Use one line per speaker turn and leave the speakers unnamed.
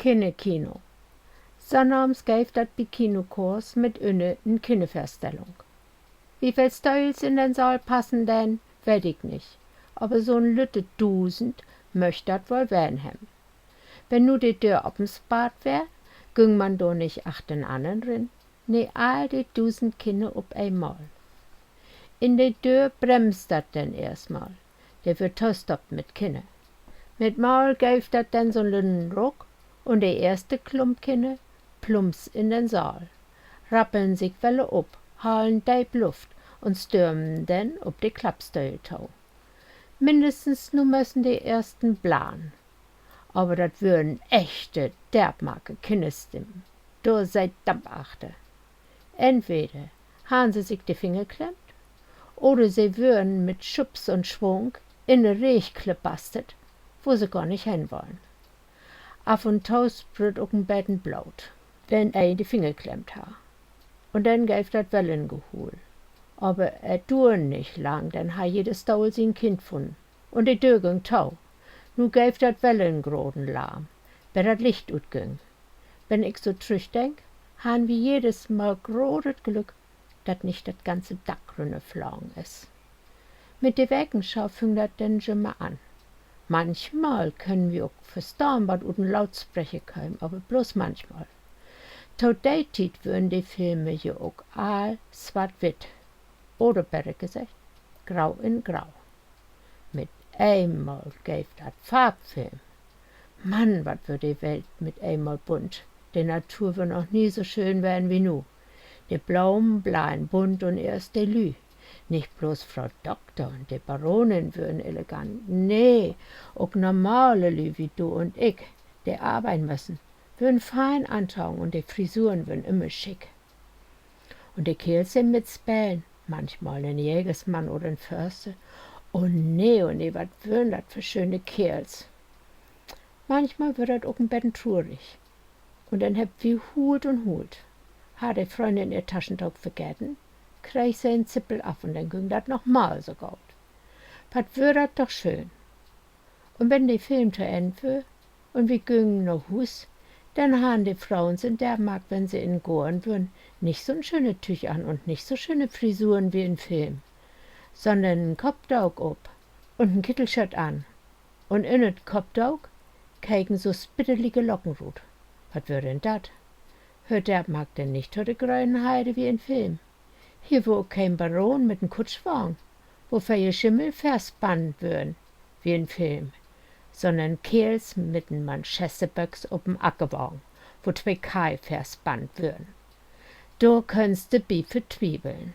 Kino. Sonnabends gäf dat bi Kinokurs mit inne n Kinneverstellung. Wie viel Stühls in den Saal passen denn, weet ich nicht. Aber so'n lütte 1000 möcht dat wohl werden hem. Wenn nu die Tür oppenspart wär, ging man do nicht ach den anderen rin. Nee, all die 1000 Kinder op einmal. In de Tür bremst dat denn erstmal. Der wird tostoppt mit Kinder. Mit Maul gäf dat denn so'n lünnen Ruck und der erste Klump Kinder plumps in den Saal, rappeln sich Welle op, halen deib Luft und stürmen denn ob de Klappstühltau. Mindestens nu müssen die ersten blan. Aber dat würden echte, derbmarke Kinderstimmen. Do seid Dampachte. Entweder han sie sich die Finger klemmt, oder sie würden mit Schubs und Schwung in ne Rehklipp bastet, wo sie gar nicht hinwollen. Af und tau sprüht auch n Betten Blut, wenn die Finger klemmt ha. Und dann gäf dat Wellengehol. Aber duren nicht lang, denn ha jedes Daul sein Kind fun. Und die Tür ging tau. Nu gäf dat Wellengroden lahm, wenn dat Licht utging. Wenn ich so denk, han wie jedes Mal grodet Glück, dat nicht dat ganze Dach runterflogen is. Mit der Wägenschau fing dat denn schon mal an. Manchmal können wir auch verstehen, was uten Lautsprecher können, aber bloß manchmal. Todaytit würden die Filme ja auch all swart-wit. Oder besser gesagt, grau in grau. Mit einmal gäf dat Farbfilm. Mann, wat wird die Welt mit einmal bunt. Die Natur wird noch nie so schön werden wie nu. Die Blumen bleiben bunt und erst die Lü. Nicht bloß Frau Doktor und die Baronin würden elegant. Nee, auch normale Lü wie du und ich, die arbeiten müssen, würden fein antauen und die Frisuren würden immer schick. Und die Kerls sind mit Spellen, manchmal ein Jägersmann oder ein Förster. Oh nee, wat würden dat für schöne Kerls. Manchmal wird dat auch ein Betten trurig. Und dann habt wie hult und hult. Hat die Freundin ihr Taschentuch vergessen, krieg sie einen Zippel ab und dann ging dat noch mal so gut. Wat wär dat doch schön. Und wenn die Film zu Ende wär, und wir gingen nach Hus, dann haben die Frauen in der Markt, wenn sie in Goren würden, nicht so schöne Tücher an und nicht so schöne Frisuren wie im Film, sondern einen Kopfdaug ob und einen Kittelschört an. Und in het Kopfdaug keigen so spittelige Lockenrut. Was wär denn dat? Hört der Markt denn nicht heute grünen Heide wie im Film? Hier wo kein Baron mit n Kutschwagen, wo feie Schimmel verspannt würden, wie im Film, sondern Kerls mit n Manchesterböcks ob'm Ackerwagen, wo zwei Kai verspannt würden. Do könnst de Bi vertwiebeln.